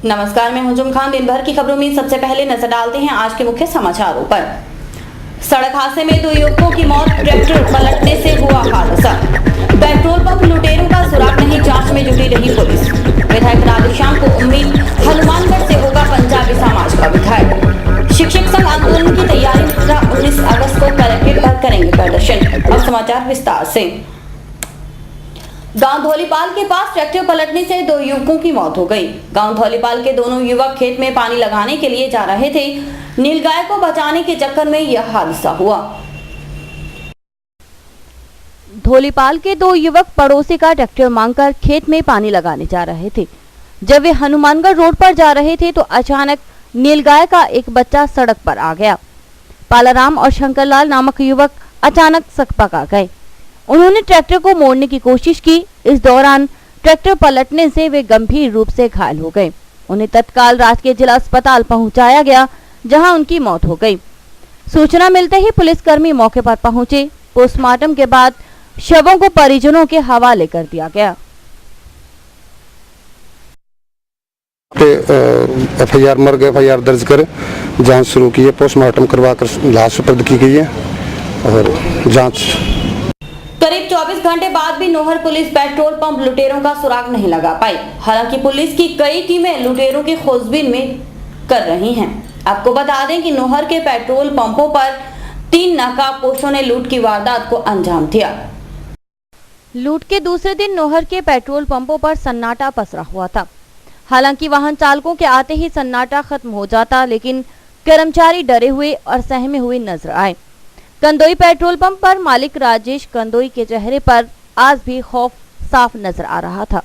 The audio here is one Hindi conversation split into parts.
नमस्कार, मैं हुजुम खान। दिन भर की खबरों में सबसे पहले नजर डालते हैं आज के मुख्य समाचारों पर। सड़क हादसे में 2 युवकों की मौत, ट्रैक्टर पलटने से हुआ हादसा। पेट्रोल पंप लुटेरों का सुराग नहीं, जांच में जुटी रही पुलिस। विधायक राधेश्याम को उम्मीद, हनुमानगढ़ से होगा पंजाबी समाज का विधायक। शिक्षक संघ आंदोलन की तैयारी, 19 अगस्त को कलेक्ट्रेट पर करेंगे प्रदर्शन। अब समाचार विस्तार से। गांव धौलीपाल के पास ट्रैक्टर पलटने से 2 युवकों की मौत हो गई। गांव धौलीपाल के दोनों युवक खेत में पानी लगाने के लिए जा रहे थे। नीलगाय को बचाने के चक्कर में यह हादसा हुआ। धौलीपाल के 2 युवक पड़ोसी का ट्रैक्टर मांगकर खेत में पानी लगाने जा रहे थे। जब वे हनुमानगढ़ रोड पर जा रहे थे तो अचानक नीलगाय का एक बच्चा सड़क पर आ गया। पालाराम और शंकरलाल नामक युवक अचानक सकपका गए। उन्होंने ट्रैक्टर को मोड़ने की कोशिश की। इस दौरान ट्रैक्टर पलटने से वे गंभीर रूप से घायल हो गए। उन्हें तत्काल राजकीय जिला अस्पताल पहुंचाया गया, जहां उनकी मौत हो गई। सूचना मिलते ही पुलिसकर्मी मौके पर पहुंचे। पोस्टमार्टम के बाद शवों को परिजनों के हवाले कर दिया गया। एफआईआर मर्ग एफआईआर दर्ज कर जांच शुरू की है। पोस्टमार्टम करवाकर लाश सुपुर्द की गई है और जांच। करीब 24 घंटे बाद भी नोहर पुलिस पेट्रोल पंप लुटेरों का सुराग नहीं लगा पाई। हालांकि पुलिस की कई टीमें लुटेरों की खोजबीन में कर रही हैं। आपको बता दें कि नोहर के पेट्रोल पंपों पर 3 नकाबपोशों ने लूट की वारदात को अंजाम दिया। लूट के दूसरे दिन नोहर के पेट्रोल पंपों पर सन्नाटा पसरा हुआ था। हालांकि वाहन चालकों के आते ही सन्नाटा खत्म हो जाता, लेकिन कर्मचारी डरे हुए और सहमे हुए नजर आए। कंदोई पेट्रोल पंप पर मालिक राजेश कंदोई के चेहरे पर आज भी खौफ साफ नजर आ रहा था।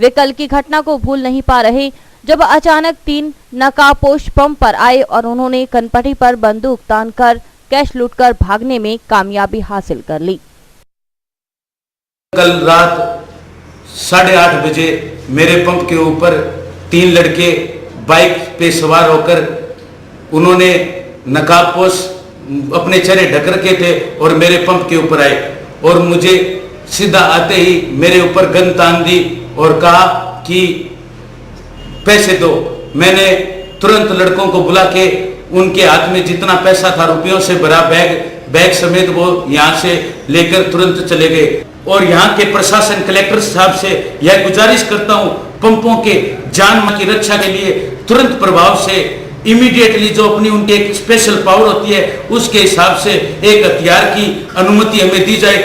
वे कल की घटना को भूल नहीं पा रहे, जब अचानक 3 नकाबपोश पंप पर आए और उन्होंने कनपटी पर बंदूक तानकर कैश लूटकर भागने में कामयाबी हासिल कर ली। कल रात 8:30 बजे मेरे पंप के ऊपर 3 लड़के बाइक पे सवार होकर उन्होंने नकाबपोश अपने चेहरे ढक रखे थे और मेरे पंप के ऊपर आए और मुझे सीधा आते ही मेरे ऊपर गन तान दी और कहा कि पैसे दो। मैंने तुरंत लड़कों को बुला के उनके हाथ में जितना पैसा था रुपयों से भरा बैग समेत वो यहाँ से लेकर तुरंत चले गए। और यहाँ के प्रशासन कलेक्टर साहब से यह गुजारिश करता हूँ, पंपों के जान माल की रक्षा के लिए तुरंत प्रभाव से इमीडिएटली जो अपनी उनकी एक स्पेशल पावर होती है उसके हिसाब से एक हथियार की अनुमति हमें दी जाए।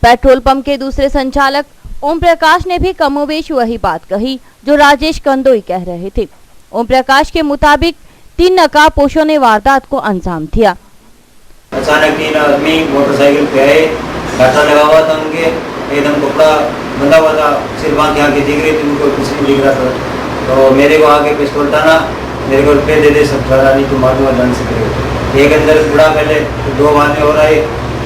पेट्रोल पंप के दूसरे संचालक ओम प्रकाश ने भी कमोबेश वही बात कही जो राजेश कंदोई कह रहे थे। ओम प्रकाश के मुताबिक 3 नकाबपोशों ने वारदात को अंजाम दिया। अचानक 3 आदमी मोटरसाइकिल पे आए, घाटा लगा हुआ था उनके, एकदम कपड़ा बंधा हुआ था, सिर बांध के आगे दिख रही थी, उनको कुछ नहीं दिख रहा था। तो मेरे को आगे पिस्तौल टाना, मेरे को रुपये दे दे, सब ठहरा नहीं तो मार दूंगा ढंग से करेगा। एक अंदर बुढ़ा पहले 2 आदमी और आए,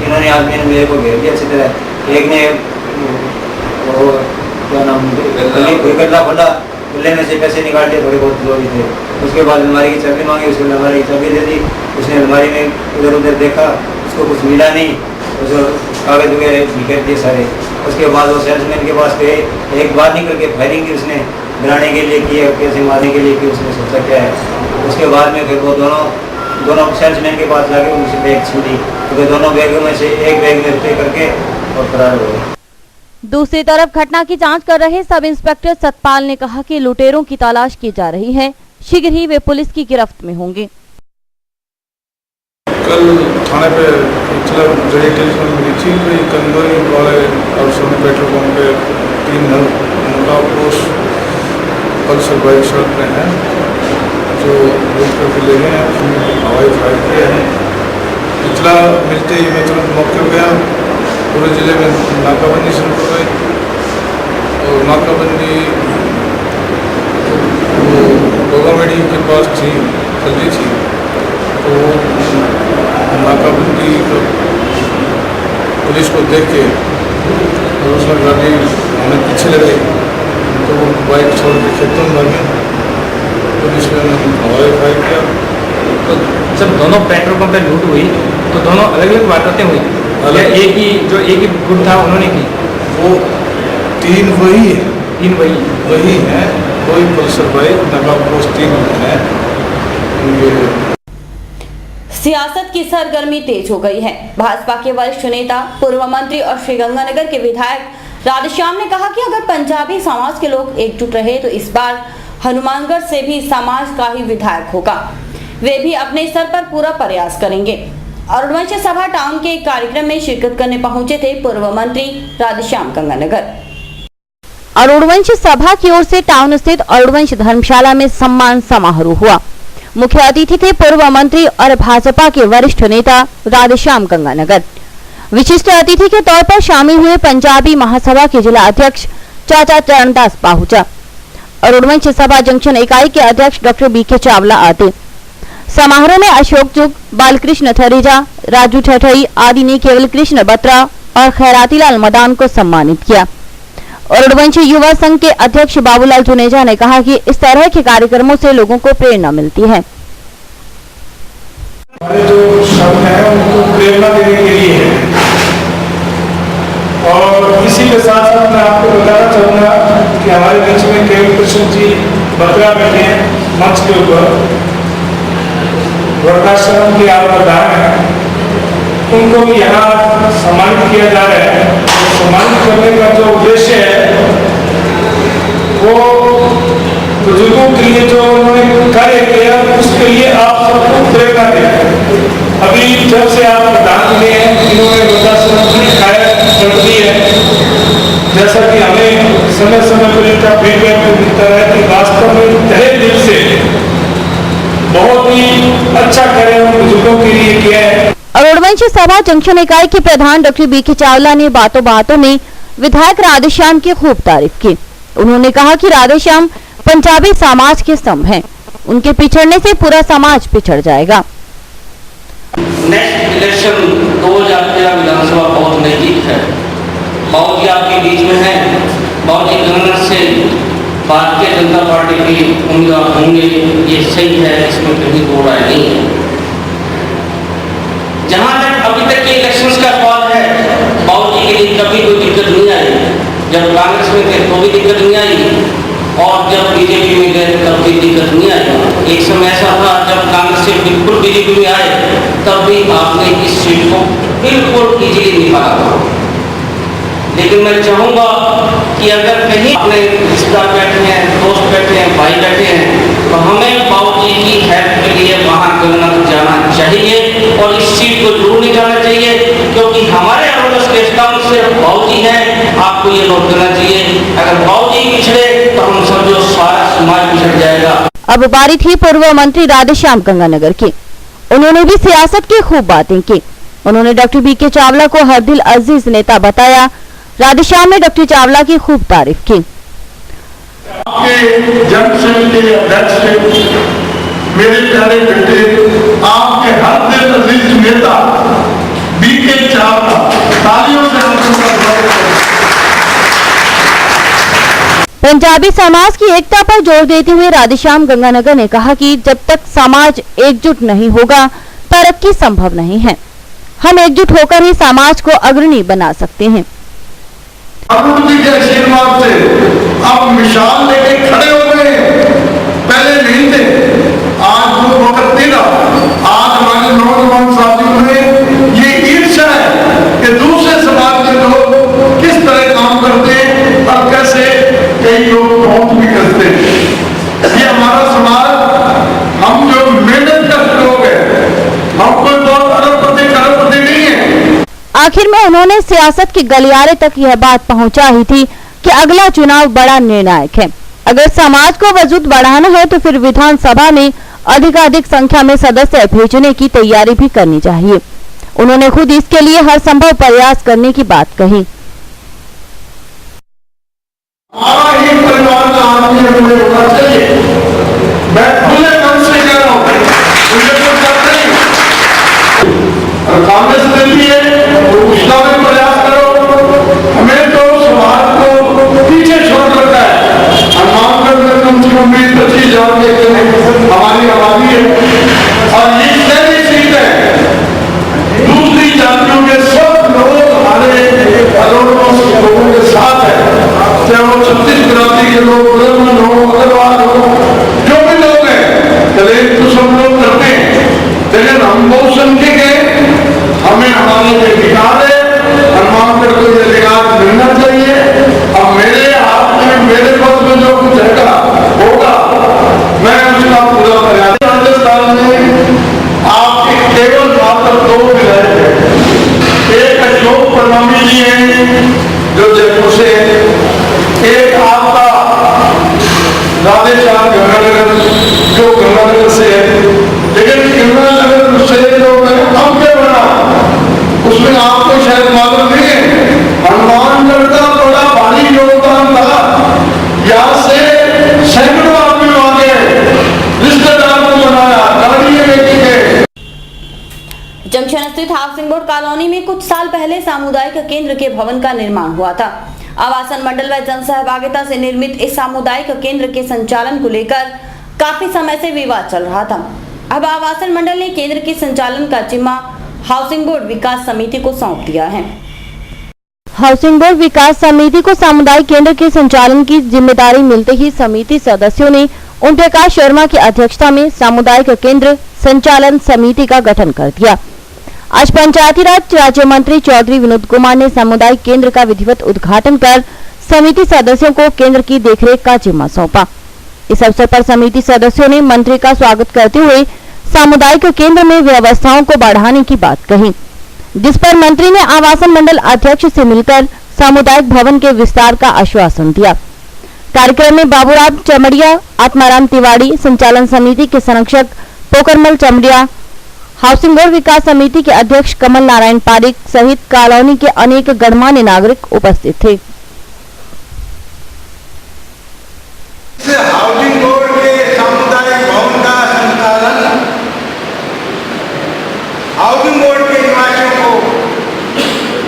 इन्होंने आदमी ने मेरे को घेर दिया अच्छी तरह। एक ने वो क्या नाम गड्ढा खोला, खुले में से पैसे निकाल दिए, थोड़े बहुत लोग थे। उसके बाद अलमारी की चाबी मांगी, उसको अलमारी की चाबी दे दी। उसने अलमारी में इधर उधर देखा, उसको कुछ मिला नहीं, उसको कागज वगैरह निकल दिए सारे। उसके बाद वो सेल्समैन के पास गए, एक बार निकल के फायरिंग की उसने गिराने के लिए की, कैसे मारने के लिए की, उसने सोचा क्या है। उसके बाद में फिर वो दोनों सेल्समैन के पास जाके उनसे बैग छीन ली, तो दोनों बैगों में से एक बैग में रुपये करके और फरार हो गए। दूसरी तरफ घटना की जांच कर रहे सब इंस्पेक्टर सतपाल ने कहा कि लुटेरों की तलाश की जा रही है, शीघ्र ही वे पुलिस की गिरफ्त में होंगे। कल थाने पे टेलीफोन मिली थी कि कंदोई वाले और सोनी पेट्रोल पंप पे 3 नकाबपोश पल्सर बाइक सड़क में हैं जो लूट करके ले गए हैं। उसमें हवाई फायर किया है। इतला मिलते ही मैं तुरंत मौके पर गया। पूरे ज़िले में नाकाबंदी शुरू हो गई और नाकाबंदी गवर्नमेंट के पास थी, जल्दी थी, तो नाकाबंदी पुलिस को देख के और उसमें गाड़ी हमें पीछे लगे तो वो बाइक छोड़ के खेतों में भागे। पुलिस ने हवाई फायर किया। तो जब दोनों पेट्रोल पंप पे लूट हुई तो दोनों अलग अलग वारदातें हुई, एक ही गुट था उन्होंने की? वो 3 वही है तीन वही है, वही पल्सर बाइक नकाब पोस्ट 3 है उनके। सियासत की सरगर्मी तेज हो गई है। भाजपा के वरिष्ठ नेता, पूर्व मंत्री और श्रीगंगानगर के विधायक राधेश्याम ने कहा कि अगर पंजाबी समाज के लोग एकजुट रहे तो इस बार हनुमानगढ़ से भी समाज का ही विधायक होगा। वे भी अपने स्तर पर पूरा प्रयास करेंगे। अरुणवंश सभा टाउन के एक कार्यक्रम में शिरकत करने पहुंचे थे पूर्व मंत्री राधेश्याम गंगानगर। अरुणवंश सभा की ओर से टाउन स्थित अरुणवंश धर्मशाला में सम्मान समारोह हुआ। मुख्य अतिथि थे पूर्व मंत्री और भाजपा के वरिष्ठ नेता राधेश्याम गंगानगर। विशिष्ट अतिथि के तौर पर शामिल हुए पंजाबी महासभा के जिला अध्यक्ष चाचा चरणदास पाहुजा, अरुणवंश सभा जंक्शन इकाई के अध्यक्ष डॉक्टर बीके चावला आदि। समारोह में अशोक चुग, बालकृष्ण थरेजा, राजू ठठई आदि ने केवल कृष्ण बत्रा और खैरातीलाल मदान को सम्मानित किया। अरुणवंश युवा संघ के अध्यक्ष बाबूलाल जुनेजा ने कहा कि इस तरह के कार्यक्रमों से लोगों को प्रेरणा मिलती है। हमारे जो शब्द हैं उनको प्रेरणा देने के लिए है। और इसी के साथ साथ मैं आपको बताना चाहूँगा कि हमारे बीच में केवल कृष्ण जी बत्रा बैठे हैं मंच के ऊपर, वर्णाश्रम के आप प्रधान हैं, उनको भी यहाँ सम्मानित किया जा रहा है। सम्मानित करने का जो उद्देश्य है वो बुजुर्गों के लिए जो उन्होंने कार्य किया उसके लिए आप सबको प्रेरणा दें। अभी जब से आप प्रधान मिले हैं, इन्होंने वृद्धाश्रम की काया कर दी है। जैसा कि हमें समय समय पर इनका फीडबैक मिलता है कि वास्तव में तहे दिल से बहुत ही अच्छा कार्य बुजुर्गों के लिए किया है। अरुणवंश सभा जंक्शन इकाई के प्रधान डॉक्टर बीके चावला ने बातों बातों में विधायक राधेश्याम की खूब तारीफ की। उन्होंने कहा कि राधेश्याम पंजाबी समाज के स्तंभ हैं, उनके पिछड़ने से पूरा समाज पिछड़ जाएगा। नेक्स्ट इलेक्शन 2013 विधानसभा बहुत नजदीक है। बाबू जी आपके बीच में हैं। बाबू जी गणना से भारतीय जनता पार्टी के उम्मीदवार होंगे, ये सही है, इसमें कहीं दो राय नहीं है। जहाँ तक अभी तक के इलेक्शंस का सवाल है, बाबू जी के लिए कभी कोई दिक्कत नहीं आई। जब कांग्रेस में थे तो भी दिक्कत नहीं आई और जब बीजेपी में गए तब भी दिक्कत नहीं आई। एक समय ऐसा था जब कांग्रेस से बिल्कुल बीजेपी में आए तब भी आपने इस सीट को बिल्कुल इजीली निकाला था। लेकिन मैं चाहूँगा कि अगर कहीं अपने रिश्तेदार बैठे हैं, दोस्त बैठे हैं, भाई बैठे हैं, तो हमें बाबूजी की हेल्प के लिए वहाँ गणना जाना चाहिए और इस सीट को जरूर नहीं जाना चाहिए, क्योंकि हमारे अरुणवंश के स्तंभ से बाबूजी हैं। आपको ये नोट करना चाहिए, अगर बाबूजी पिछड़े तो हम समझो सारा समाज पिछड़ जाएगा। अब बारी थी पूर्व मंत्री राधेश्याम गंगानगर की। उन्होंने भी सियासत की खूब बातें की। उन्होंने डॉक्टर बीके चावला को हर दिल अजीज नेता बताया। राधेश्याम ने डॉक्टर चावला की खूब तारीफ की। आपके जंक्शन के अध्यक्ष मेरे प्यारे बेटे, आपके हर दिल अजीज नेता बीके चावला, तालियों से पंजाबी समाज की एकता पर जोर देते हुए राधेश्याम गंगानगर ने कहा कि जब तक समाज एकजुट नहीं होगा तरक्की संभव नहीं है। हम एकजुट होकर ही समाज को अग्रणी बना सकते हैं। अरुण जी के आशीर्वाद से अब मिसाल लेके खड़े हो गए, पहले नहीं थे। आज वो वक्त नहीं रहा। आज हमारे नौजवान साथियों में ये ईर्ष्या है कि दूसरे समाज के लोग किस तरह काम करते हैं और कैसे कई लोग पहुंच भी करते हैं। ये हमारा समाज, हम जो मेहनत करते लोग हैं, हम कोई बहुत अरबपति करोड़पति नहीं है। आखिर में उन्होंने सियासत के गलियारे तक यह बात पहुंचा ही थी कि अगला चुनाव बड़ा निर्णायक है। अगर समाज को वजूद बढ़ाना है तो फिर विधानसभा में अधिकाधिक संख्या में सदस्य भेजने की तैयारी भी करनी चाहिए। उन्होंने खुद इसके लिए हर संभव प्रयास करने की बात कही। हमारा ही परिवार का आदमी मुझे होना चाहिए। मैं खुले मन से कह रहा हूँ, मुझे कोई डर नहीं। और कांग्रेस देती है तो उसका भी प्रयास करो। हमें तो समाज को पीछे छोड़ रखा है। हनुमानगढ़ में कम से कम 20-25 हजार हमारी आबादी है और ये पहली सीट है। दूसरी जातियों के सब लोग हमारे अरुणवंश लोगों के साथ है, चाहे वो 36 जाति के लोग, ब्राह्मण हो, अग्रवाल हो, जो भी लोग हैं, कलेश तो सब लोग करते हैं, लेकिन हम बहुत संख्यक हैं, हमें हमारा जो अधिकार है, हनुमानगढ़ को ये अधिकार मिलना चाहिए। अब मेरे हाथ में, मेरे पद में जो कुछ होगा, मैं उसका पूरा प्रयास। राजस्थान में आपके केवल मात्र 2 विधायक हैं, एक अशोक परमामी जी हैं जो जयपुर से है, एक आपका राधेश्याम गंगानगर जो गंगानगर से है, लेकिन गंगानगर से जो अब क्या बना उसमें आपको शायद मालूम नहीं है, हनुमानगढ़ का बड़ा भारी योगदान था। यहाँ से सैकड़ों आदमी आ गए, रिश्तेदार को बनाया, गाड़ी लेके गए। जंक्शन स्थित हाउसिंग बोर्ड कॉलोनी में कुछ साल पहले सामुदायिक केंद्र के भवन का निर्माण हुआ था। आवासन मंडल व जन सहभागिता से निर्मित इस सामुदायिक केंद्र के संचालन को लेकर काफी समय से विवाद चल रहा था। अब आवासन मंडल ने केंद्र के संचालन का जिम्मा हाउसिंग बोर्ड विकास समिति को सौंप दिया है। हाउसिंग बोर्ड विकास समिति को सामुदायिक केंद्र के संचालन की जिम्मेदारी मिलते ही समिति सदस्यों ने ओम प्रकाश शर्मा की अध्यक्षता में सामुदायिक केंद्र संचालन समिति का गठन कर दिया। आज पंचायती राज राज्य मंत्री चौधरी विनोद कुमार ने सामुदायिक केंद्र का विधिवत उद्घाटन कर समिति सदस्यों को केंद्र की देखरेख का जिम्मा सौंपा। इस अवसर पर समिति सदस्यों ने मंत्री का स्वागत करते हुए सामुदायिक केंद्र में व्यवस्थाओं को बढ़ाने की बात कही, जिस पर मंत्री ने आवासन मंडल अध्यक्ष से मिलकर सामुदायिक भवन के विस्तार का आश्वासन दिया। कार्यक्रम में बाबूराम चमड़िया, आत्माराम तिवारी, संचालन समिति के संरक्षक पोकरमल चमड़िया, हाउसिंग बोर्ड विकास समिति के अध्यक्ष कमल नारायण पारिक सहित कॉलोनी के अनेक गणमान्य नागरिक उपस्थित थे। हाउसिंग बोर्ड के सामुदायिक भवन का संचालन हाउसिंग बोर्ड के निवासियों को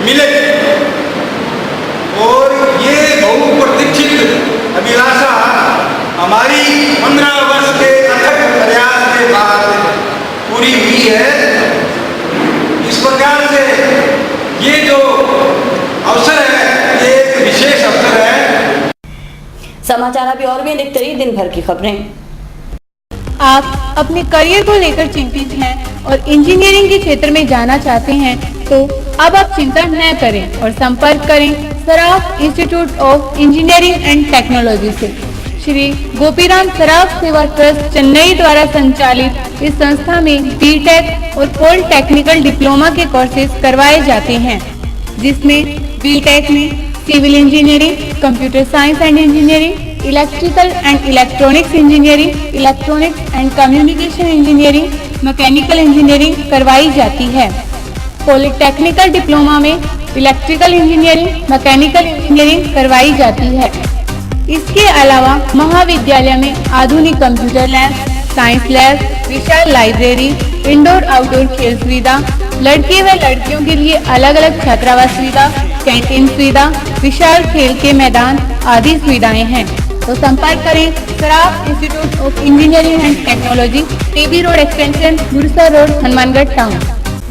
मिले और ये बहुप्रतीक्षित अभिलाषा हमारी 15 वर्ष के अथक प्रयास के बाद पूरी हुई है। इस प्रकार से ये जो अवसर है ये एक विशेष अवसर है। समाचार अभी और भी देखते रहिए दिन भर की खबरें। आप अपने करियर को लेकर चिंतित हैं और इंजीनियरिंग के क्षेत्र में जाना चाहते हैं तो अब आप चिंता न करें और संपर्क करें Saraf institute of engineering and technology से। श्री गोपीराम सराफ सेवा ट्रस्ट चेन्नई द्वारा संचालित इस संस्था में बीटेक और पॉलिटेक्निकल डिप्लोमा के कोर्सेज करवाए जाते हैं, जिसमें बीटेक में civil engineering, computer science and engineering, electrical and electronics engineering, electronics and communication engineering, mechanical engineering करवाई जाती है। पॉलिटेक्निकल डिप्लोमा में इलेक्ट्रिकल इंजीनियरिंग, मैकेनिकल इंजीनियरिंग करवाई जाती है। इसके अलावा महाविद्यालय में आधुनिक कंप्यूटर लैब, साइंस लैब, विशाल लाइब्रेरी, इंडोर आउटडोर खेल सुविधा, लड़के व लड़कियों के लिए अलग अलग छात्रावास सुविधा, कैंटीन सुविधा, विशाल खेल के मैदान आदि सुविधाएं हैं। तो संपर्क करें Saraf institute of engineering and technology, TB road extension, Gursa road, Hanumangarh town.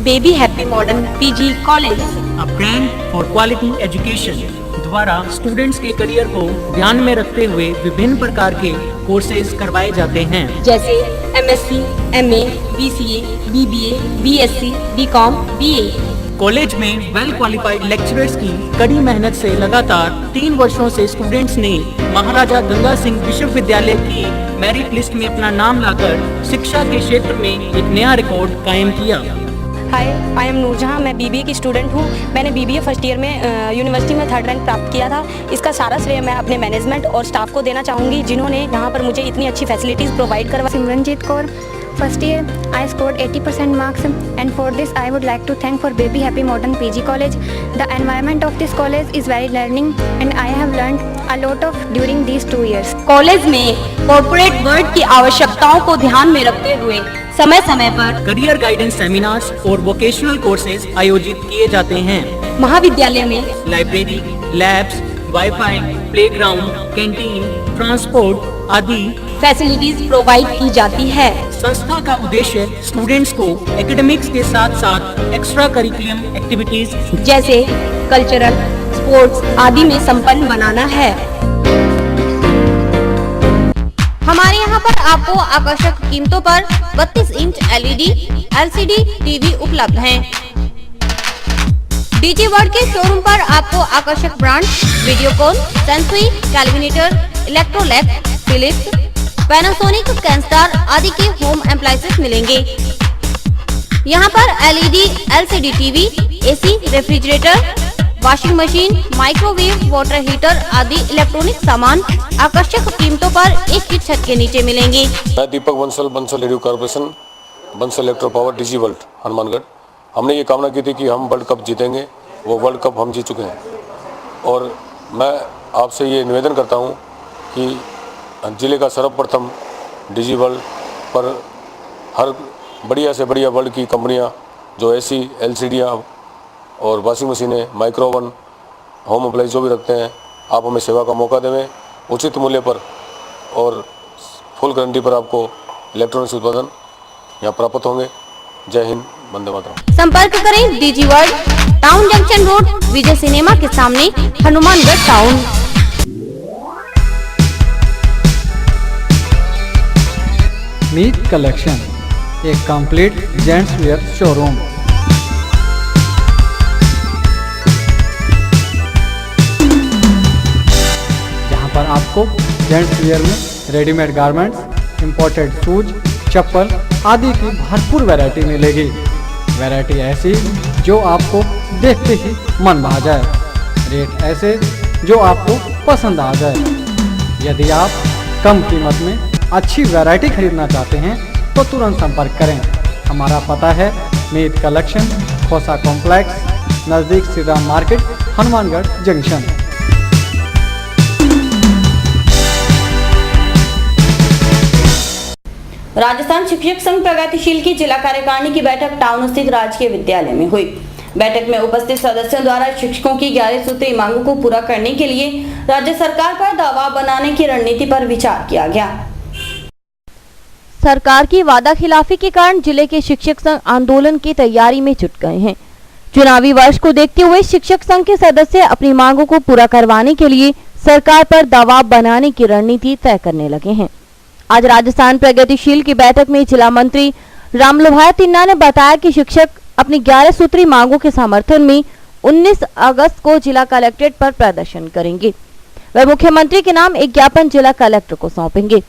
Baby happy modern PG college, a brand for quality education द्वारा स्टूडेंट्स के करियर को ध्यान में रखते हुए विभिन्न प्रकार के कोर्सेज करवाए जाते हैं, जैसे MSc, MA, BCA, BBA, BSc, BCom, BA. College में वेल क्वालिफाइड लेक्चरर्स की कड़ी मेहनत से लगातार 3 वर्षों से स्टूडेंट्स ने महाराजा गंगा सिंह विश्वविद्यालय की मेरिट लिस्ट में अपना नाम लाकर शिक्षा के क्षेत्र में एक नया रिकॉर्ड कायम किया। हाय, आई एम नूरजहां, मैं बीबीए की स्टूडेंट हूं। मैंने बीबीए फर्स्ट ईयर में यूनिवर्सिटी में 3rd रैंक प्राप्त किया था। इसका सारा श्रेय मैं अपने मैनेजमेंट और स्टाफ को देना चाहूँगी, जिन्होंने यहाँ पर मुझे इतनी अच्छी फैसिलिटीज़ प्रोवाइड करवा। Simranjeet Kaur, first year I scored 80% marks, and for this I would like to thank for Baby Happy Modern PG College. The environment of this college is very learning and I have learned a lot of during these 2 years. College में कॉर्पोरेट वर्ल्ड की आवश्यकताओं को ध्यान में रखते हुए समय समय पर करियर गाइडेंस सेमिनार्स और वोकेशनल कोर्सेज आयोजित किए जाते हैं। महाविद्यालय में library, labs, wifi, playground, canteen, transport आदि फैसिलिटीज प्रोवाइड की जाती है। संस्था का उद्देश्य स्टूडेंट्स को एकेडमिक्स के साथ साथ एक्स्ट्रा करिकुलम एक्टिविटीज जैसे कल्चरल, स्पोर्ट्स आदि में संपन्न बनाना है। हमारे यहाँ पर आपको आकर्षक कीमतों पर 32 इंच LED, LCD टीवी उपलब्ध हैं। डीजी वर्ल्ड के शोरूम पर आपको आकर्षक brand Videocon, Sansui, Kelvinator, Electrolux, Philips, Panasonic, Kenstar आदि के होम एप्लायंसेस मिलेंगे। यहाँ पर LED, LCD TV, AC, refrigerator, washing machine, microwave, water heater आदि इलेक्ट्रॉनिक सामान आकर्षक कीमतों पर एक ही छत के नीचे मिलेंगे। मैं Deepak Bansal radio corporation, Bansal electro power, DG world, Hanumangarh. हमने ये कामना की थी कि हम वर्ल्ड कप जीतेंगे, वो वर्ल्ड कप हम जीत चुके हैं। और मैं आपसे ये निवेदन करता हूँ कि जिले का सर्वप्रथम डीजी वर्ल्ड पर हर बढ़िया से बढ़िया वर्ल्ड की कंपनियाँ जो AC, LCD और वॉशिंग मशीनें, माइक्रोवन, होम अप्लायंस जो भी रखते हैं, आप हमें सेवा का मौका देवें उचित मूल्य पर और फुल गारंटी पर आपको इलेक्ट्रॉनिक्स उत्पादन यहाँ प्राप्त होंगे। जय हिंद, वंदे मातरम। संपर्क करें DG world, town junction road, Vijay cinema के सामने, हनुमानगढ़ टाउन। मीत कलेक्शन, एक कंप्लीट जेंट्स वेयर शोरूम। जहां पर आपको जेंट्स वेयर में रेडीमेड गारमेंट्स, इंपोर्टेड शूज, चप्पल आदि की भरपूर वैरायटी मिलेगी। वैरायटी ऐसी जो आपको देखते ही मन भा जाए, रेट ऐसे जो आपको पसंद आ जाए। यदि आप कम कीमत में अच्छी वैरायटी खरीदना चाहते हैं तो तुरंत संपर्क करें। हमारा पता है मीत कलेक्शन, खोसा कॉम्प्लेक्स, नज़दीक श्री राम मार्केट, हनुमानगढ़ जंक्शन। राजस्थान शिक्षक संघ प्रगतिशील की जिला कार्यकारिणी की बैठक टाउन स्थित राजकीय विद्यालय में हुई। बैठक में उपस्थित सदस्यों द्वारा शिक्षकों की 11 सूत्री मांगों को पूरा करने के लिए राज्य सरकार पर दबाव बनाने की रणनीति पर विचार किया गया। सरकार की वादा खिलाफी के कारण जिले के शिक्षक संघ आंदोलन की तैयारी में जुट गए हैं। चुनावी वर्ष को देखते हुए शिक्षक संघ के सदस्य अपनी मांगों को पूरा करवाने के लिए सरकार पर दबाव बनाने की रणनीति तय करने लगे हैं। आज राजस्थान प्रगतिशील की बैठक में जिला मंत्री रामलोभाय तिन्ना ने बताया कि शिक्षक अपनी 11 सूत्री मांगों के समर्थन में 19 अगस्त को जिला कलेक्ट्रेट पर प्रदर्शन करेंगे। वह मुख्यमंत्री के नाम एक ज्ञापन जिला कलेक्टर को सौंपेंगे।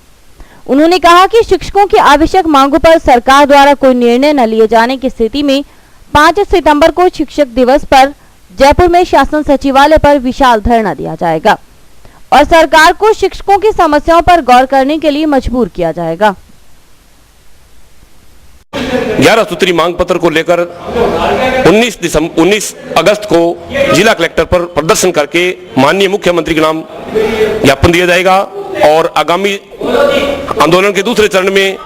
उन्होंने कहा कि शिक्षकों की आवश्यक मांगों पर सरकार द्वारा कोई निर्णय न लिए जाने की स्थिति में 5 सितंबर को शिक्षक दिवस पर जयपुर में शासन सचिवालय पर विशाल धरना दिया जाएगा और सरकार को शिक्षकों की समस्याओं पर गौर करने के लिए मजबूर किया जाएगा। 11 सूत्री मांग पत्र को लेकर 19 अगस्त को जिला कलेक्टर पर प्रदर्शन करके माननीय मुख्यमंत्री के नाम ज्ञापन दिया जाएगा और आगामी आंदोलन के दूसरे चरण में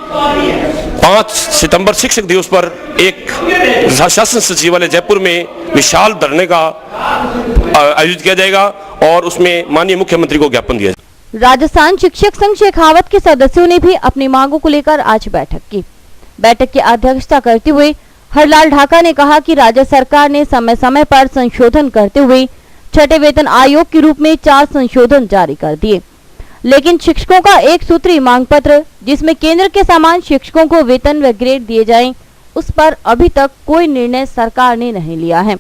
5 सितंबर शिक्षक दिवस पर एक शासन सचिवालय जयपुर में विशाल धरने का आयोजित किया जाएगा और उसमें माननीय मुख्यमंत्री को ज्ञापन दिया जाएगा। राजस्थान शिक्षक संघ शेखावत के सदस्यों ने भी अपनी मांगों को लेकर आज बैठक की। बैठक की अध्यक्षता करते हुए हरलाल ढाका ने कहा कि राज्य सरकार ने समय समय पर संशोधन करते हुए छठे वेतन आयोग के रूप में 4 संशोधन जारी कर दिए, लेकिन शिक्षकों का एक सूत्री मांग पत्र जिसमें केंद्र के समान शिक्षकों को वेतन व ग्रेड दिए जाएं, उस पर अभी तक कोई निर्णय सरकार ने नहीं लिया है।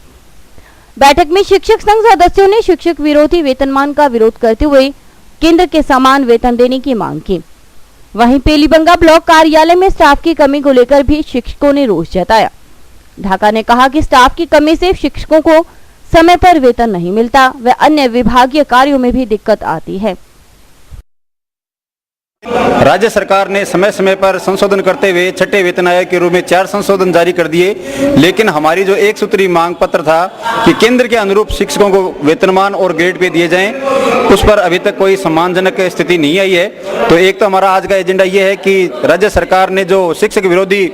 बैठक में शिक्षक संघ सदस्यों ने शिक्षक विरोधी वेतनमान का विरोध करते हुए केंद्र के समान वेतन देने की मांग की। वहीं पेलीबंगा ब्लॉक कार्यालय में स्टाफ की कमी को लेकर भी शिक्षकों ने रोष जताया। ढाका ने कहा कि स्टाफ की कमी से शिक्षकों को समय पर वेतन नहीं मिलता व अन्य विभागीय कार्यों में भी दिक्कत आती है। राज्य सरकार ने समय समय पर संशोधन करते हुए छठे वेतन आयोग के रूप में 4 संशोधन जारी कर दिए, लेकिन हमारी जो एक सूत्री मांग पत्र था कि केंद्र के अनुरूप शिक्षकों को वेतनमान और ग्रेड पे दिए जाएं, उस पर अभी तक कोई सम्मानजनक स्थिति नहीं आई है। तो एक तो हमारा आज का एजेंडा ये है कि राज्य सरकार ने जो शिक्षक विरोधी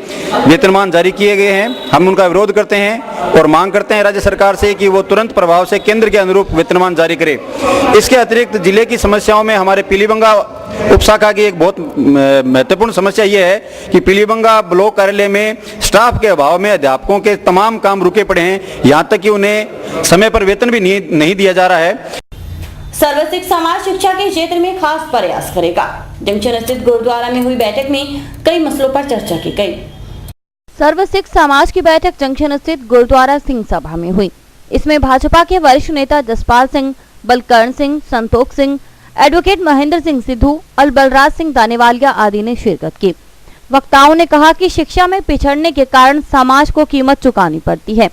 वेतनमान जारी किए गए हैं, हम उनका विरोध करते हैं और मांग करते हैं राज्य सरकार से कि वो तुरंत प्रभाव से केंद्र के अनुरूप वेतनमान जारी करे। इसके अतिरिक्त जिले की समस्याओं में हमारे पीलीबंगा उपशाखा की एक बहुत महत्वपूर्ण समस्या ये है कि पीलीबंगा ब्लॉक कार्यालय में स्टाफ के अभाव में अध्यापकों के तमाम काम रुके पड़े हैं, यहाँ तक कि उन्हें समय पर वेतन भी नहीं दिया जा रहा है। सर्वशिक्षा समाज शिक्षा के क्षेत्र में खास प्रयास करेगा। जंक्शन स्थित गुरुद्वारा में हुई बैठक में कई मसलों पर चर्चा की गई। सर्व सिख समाज की बैठक जंक्शन स्थित गुरुद्वारा सिंह सभा में हुई। इसमें भाजपा के वरिष्ठ नेता जसपाल सिंह, बलकर्ण सिंह, संतोख सिंह, एडवोकेट महेंद्र सिंह सिद्धू और बलराज सिंह दानेवालिया आदि ने शिरकत की। वक्ताओं ने कहा कि शिक्षा में पिछड़ने के कारण समाज को कीमत चुकानी पड़ती है,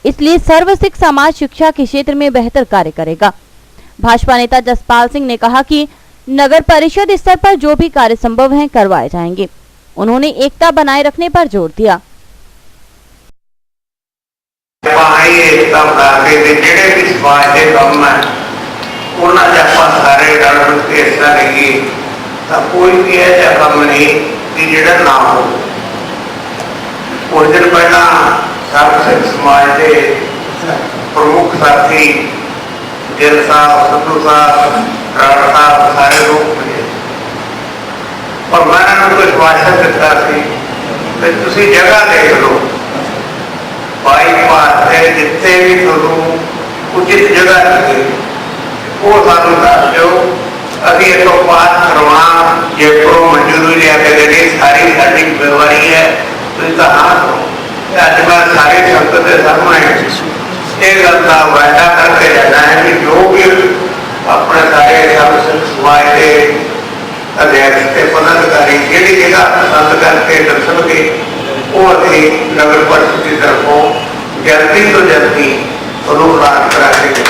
इसलिए सर्व सिख समाज शिक्षा के क्षेत्र में बेहतर कार्य करेगा। भाजपा नेता जसपाल सिंह ने कहा कि नगर परिषद स्तर पर जो भी कार्य संभव है करवाए जाएंगे। उन्होंने एकता बनाए रखने पर जोर दिया। कोई भी ऐसा काम नहीं कि जेड़ा ना हो। कुछ दिन पहला सर्व सिख समाज के प्रमुख साथी गिल साहब, संधू साहब, राणा साहब सारे लोग मिले और मैंने उनको आश्वासन दिता कि तुसी जगह देख लो, बाईपास से जितने भी थोनों उचित जगह लगे वो सानू दस दो, अभी इतो पास करवा जो मंजूरी लिया के सारी साड़ी जिम्मेवारी है, तो इसका हाँ करो। अज मैं सारी संगत के सामने एक गल का वायदा करके रहना है कि जो भी अपने सारे सर्व सिख समाज के अध्यक्ष के पदाधिकारी जी जगह पसंद करके दर्शन के वो अभी नगर परिषद की तरफों जल्दी तो जल्दी रूपलाट करा के।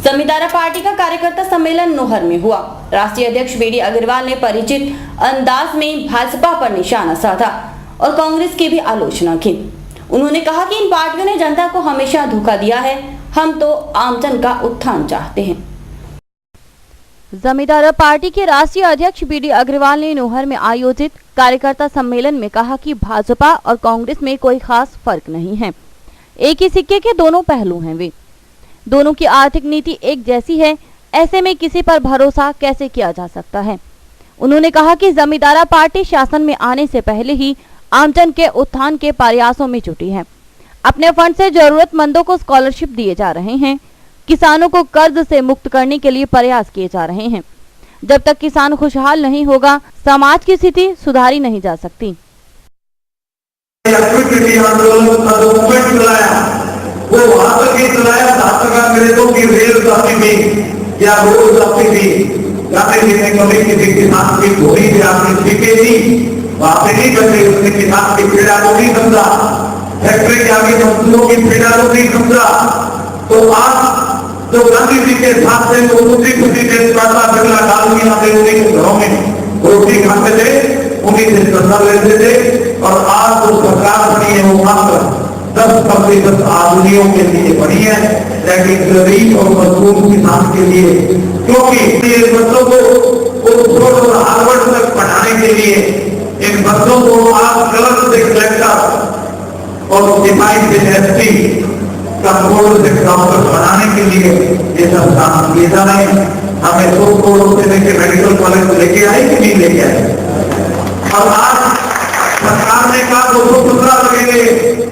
जमींदारा पार्टी का कार्यकर्ता सम्मेलन नोहर में हुआ। राष्ट्रीय अध्यक्ष बीडी अग्रवाल ने परिचित अंदाज में भाजपा पर निशाना साधा और कांग्रेस की भी आलोचना की। उन्होंने कहा कि इन पार्टियों ने जनता को हमेशा धोखा दिया है, हम तो आमजन का उत्थान चाहते हैं। जमींदारा पार्टी के राष्ट्रीय अध्यक्ष बीडी अग्रवाल ने नोहर में आयोजित कार्यकर्ता सम्मेलन में कहा कि भाजपा और कांग्रेस में कोई खास फर्क नहीं है, एक ही सिक्के के दोनों पहलू हैं। वे दोनों की आर्थिक नीति एक जैसी है, ऐसे में किसी पर भरोसा कैसे किया जा सकता है। उन्होंने कहा कि जमींदारा पार्टी शासन में आने से पहले ही आमजन के उत्थान के प्रयासों में जुटी है। अपने फंड से जरूरतमंदों को स्कॉलरशिप दिए जा रहे हैं, किसानों को कर्ज से मुक्त करने के लिए प्रयास किए जा रहे हैं। जब तक किसान खुशहाल नहीं होगा, समाज की स्थिति सुधारी नहीं जा सकती। वो वहां तक ही चलाया जहां तक अंग्रेजों की रेल जाती थी या रोड जाती थी, जाते थे कभी किसी किसान की घोड़ी से आपने सीखे थी, वहां पे नहीं करते, उसने किसान की पीड़ा को नहीं समझा, फैक्ट्री के आगे मजदूरों की पीड़ा को नहीं समझा। तो आज जो गांधी जी के साथ थे वो खुशी खुशी से पैसा बिगला डाल दिया थे, उन्हीं के घरों में रोटी खाते थे, उन्हीं से पैसा लेते थे। और आज जो सरकार बनी है वो मात्र 10% आदमियों के लिए बनी है, लेकिन गरीब और मजदूर किसान के लिए, क्योंकि ये बच्चों को हार्वर्ड तक पढ़ाने के लिए इन बच्चों को आप क्लर्क से कलेक्टर और सिपाही से एसपी का बोर्ड से डॉक्टर बनाने के लिए ये सब काम किए जा रहे हैं। हमें 2 करोड़ से लेकर मेडिकल कॉलेज लेके आए कि नहीं लेके आए, और आज सरकार ने कहा 215 लगेंगे,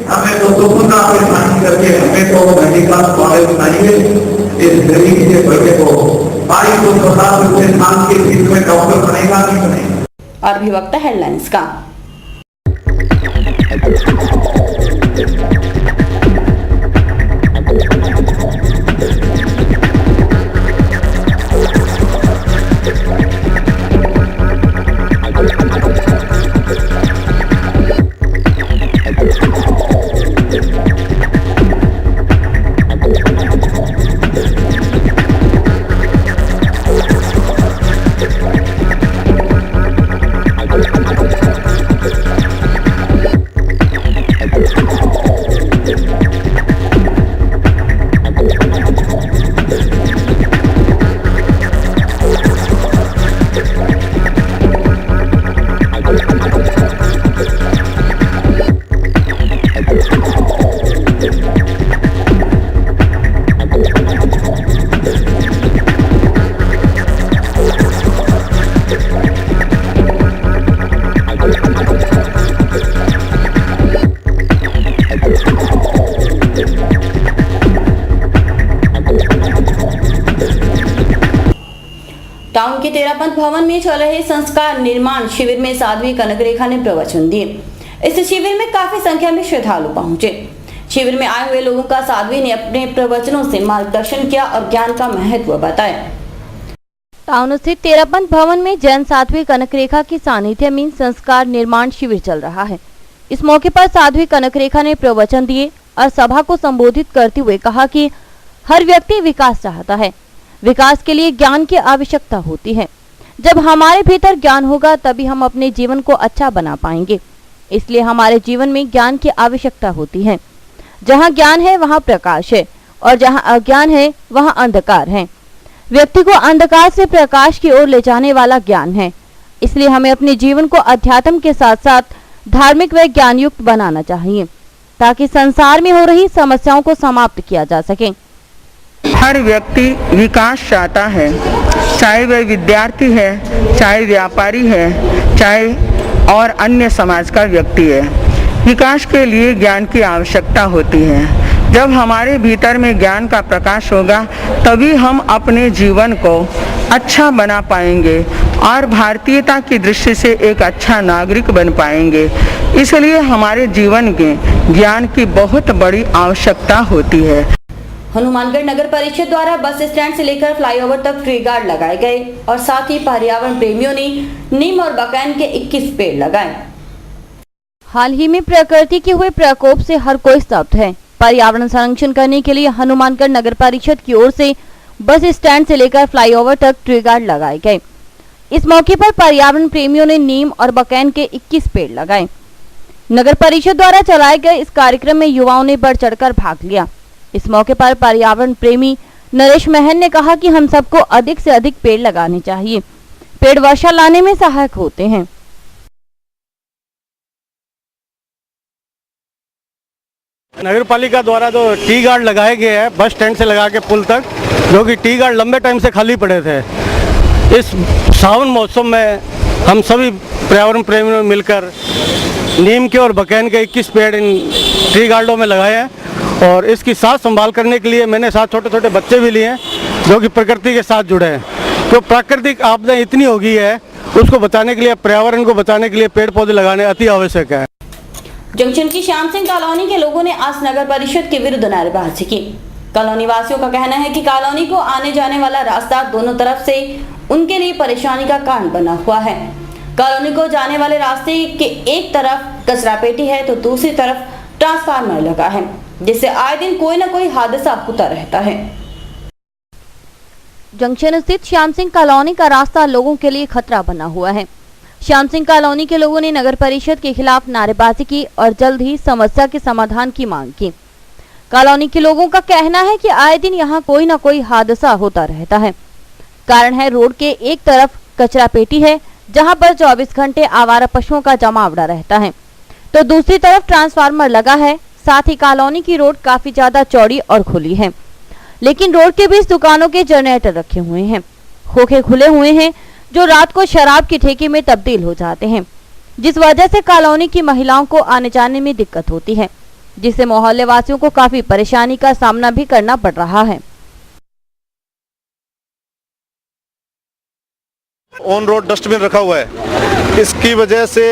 हमें 215 पे साइन करके हमें तो मेडिकल कॉलेज चाहिए। इस गरीब के बच्चे को 2250 रुपये साल की फीस में डॉक्टर बनेगा नहीं बनेगा। और अधिवक्ता हेडलाइंस का तेरापंथ भवन में चल रहे संस्कार निर्माण शिविर में साध्वी कनक रेखा ने प्रवचन दिए। इस शिविर में काफी संख्या में श्रद्धालु पहुंचे। शिविर में आए हुए लोगों का साध्वी ने अपने प्रवचनों से मार्गदर्शन किया और ज्ञान का महत्व बताया। टाउन स्थित तेरापंथ भवन में जैन साध्वी कनक रेखा की सानिध्य में संस्कार निर्माण शिविर चल रहा है। इस मौके पर साध्वी कनक रेखा ने प्रवचन दिए और सभा को संबोधित करते हुए कहा कि हर व्यक्ति विकास चाहता है। विकास के लिए ज्ञान की आवश्यकता होती है। जब हमारे भीतर ज्ञान होगा तभी हम अपने जीवन को अच्छा बना पाएंगे। इसलिए हमारे जीवन में ज्ञान की आवश्यकता होती है। जहाँ ज्ञान है वहाँ प्रकाश है और जहाँ अज्ञान है वहाँ अंधकार है। व्यक्ति को अंधकार से प्रकाश की ओर ले जाने वाला ज्ञान है। इसलिए हमें अपने जीवन को अध्यात्म के साथ साथ धार्मिक व ज्ञान युक्त बनाना चाहिए ताकि संसार में हो रही समस्याओं को समाप्त किया जा सके। हर व्यक्ति विकास चाहता है, चाहे वह विद्यार्थी है, चाहे व्यापारी है, चाहे और अन्य समाज का व्यक्ति है। विकास के लिए ज्ञान की आवश्यकता होती है। जब हमारे भीतर में ज्ञान का प्रकाश होगा तभी हम अपने जीवन को अच्छा बना पाएंगे और भारतीयता की दृष्टि से एक अच्छा नागरिक बन पाएंगे। इसलिए हमारे जीवन के ज्ञान की बहुत बड़ी आवश्यकता होती है। हनुमानगढ़ नगर परिषद द्वारा बस स्टैंड से लेकर फ्लाईओवर तक ट्री गार्ड लगाए गए और साथ ही पर्यावरण प्रेमियों ने नीम और बकैन के 21 पेड़ लगाए। हाल ही में प्रकृति के हुए प्रकोप से हर कोई स्तब्ध है। पर्यावरण संरक्षण करने के लिए हनुमानगढ़ नगर परिषद की ओर से बस स्टैंड से लेकर फ्लाईओवर तक ट्री गार्ड लगाए गए। इस मौके पर पर्यावरण प्रेमियों ने नीम और बकैन के 21 पेड़ लगाए। नगर परिषद द्वारा चलाए गए इस कार्यक्रम में युवाओं ने बढ़ चढ़कर भाग लिया। इस मौके पर पर्यावरण प्रेमी नरेश महन ने कहा कि हम सबको अधिक से अधिक पेड़ लगाने चाहिए। पेड़ वर्षा लाने में सहायक होते हैं। नगर पालिका द्वारा जो टी गार्ड लगाए गए हैं बस स्टैंड से लगा के पुल तक, जो कि टी गार्ड लंबे टाइम से खाली पड़े थे, इस सावन मौसम में हम सभी पर्यावरण प्रेमियों ने मिलकर नीम के और बकैन के 21 पेड़ इन टी गार्डों में लगाए हैं। और इसकी साथ संभाल करने के लिए मैंने साथ छोटे छोटे बच्चे भी लिए हैं जो कि प्रकृति के साथ जुड़े हैं। तो प्राकृतिक आपदा इतनी हो गई है, उसको बचाने के लिए, पर्यावरण को बचाने के लिए पेड़ पौधे लगाने अति आवश्यक है। जंक्शन की श्याम सिंह कॉलोनी के लोगों ने आज नगर परिषद के विरुद्ध नारेबाजी की। कॉलोनी वासियों का कहना है कि कॉलोनी को आने जाने वाला रास्ता दोनों तरफ से उनके लिए परेशानी का कारण बना हुआ है। कॉलोनी को जाने वाले रास्ते के एक तरफ कचरा पेटी है तो दूसरी तरफ ट्रांसफार्मर लगा है, जिससे आए दिन कोई न कोई हादसा होता रहता है। जंक्शन स्थित श्याम सिंह कॉलोनी का रास्ता लोगों के लिए खतरा बना हुआ है। श्याम सिंह कॉलोनी के लोगों ने नगर परिषद के खिलाफ नारेबाजी की और जल्द ही समस्या के समाधान की मांग की। कॉलोनी के लोगों का कहना है कि आए दिन यहाँ कोई न कोई हादसा होता रहता है। कारण है रोड के एक तरफ कचरा पेटी है जहाँ पर 24 घंटे आवारा पशुओं का जमावड़ा रहता है, तो दूसरी तरफ ट्रांसफार्मर लगा है। साथ ही कॉलोनी की रोड काफी ज्यादा चौड़ी और खुली है, लेकिन रोड के बीच दुकानों के जनरेटर रखे हुए हैं, खोखे खुले हुए हैं जो रात को शराब की ठेके में तब्दील हो जाते हैं, जिस वजह से कॉलोनी की महिलाओं को आने जाने में दिक्कत होती है, जिससे मोहल्ले वासियों को काफी परेशानी का सामना भी करना पड़ रहा है। ऑन रोड डस्टबिन रखा हुआ है, इसकी वजह से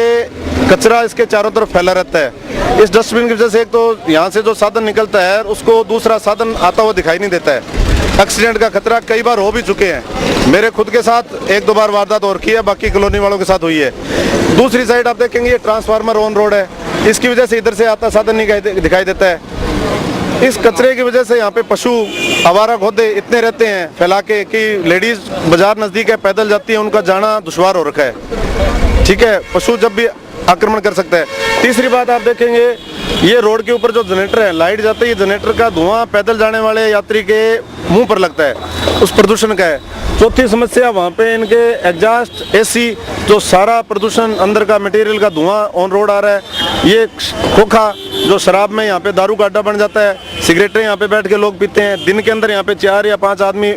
कचरा इसके चारों तरफ फैला रहता है। इस डस्टबिन की वजह से एक तो यहाँ से जो साधन निकलता है उसको दूसरा साधन आता हुआ दिखाई नहीं देता है। एक्सीडेंट का खतरा कई बार हो भी चुके हैं। मेरे खुद के साथ एक दो बार वारदात और की है, बाकी कॉलोनी वालों के साथ हुई है। दूसरी साइड आप देखेंगे ये ट्रांसफार्मर ऑन रोड है, इसकी वजह से इधर से आता साधन नहीं दिखाई देता है। इस कचरे की वजह से यहाँ पे पशु आवारा घोड़े इतने रहते हैं फैला के कि लेडीज बाजार नजदीक है, पैदल जाती है, उनका जाना दुश्वार हो रखा है। ठीक है, पशु जब भी आक्रमण कर सकता है। तीसरी बात आप देखेंगे ये रोड के ऊपर जो जनरेटर है, लाइट जाती है, जनरेटर का धुआं पैदल जाने वाले यात्री के मुंह पर लगता है, उस प्रदूषण का है। चौथी समस्या वहाँ पे इनके एग्जॉस्ट, एसी, जो सारा प्रदूषण अंदर का मटेरियल का धुआं ऑन रोड आ रहा है। ये खोखा जो शराब में यहाँ पे दारू का अड्डा बन जाता है, सिगरेटें यहाँ पे बैठ के लोग पीते हैं। दिन के अंदर यहाँ पे 4 या 5 आदमी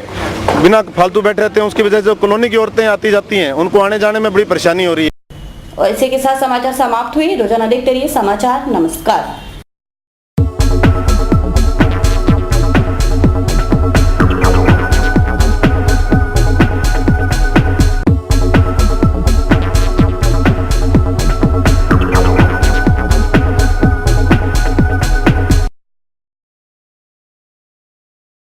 बिना फालतू बैठे रहते हैं, उसकी वजह से जो कॉलोनी की औरतें आती जाती हैं उनको आने जाने में बड़ी परेशानी हो रही है। और इसी के साथ समाचार समाप्त हुए। रोजाना देखते रहिए समाचार। नमस्कार।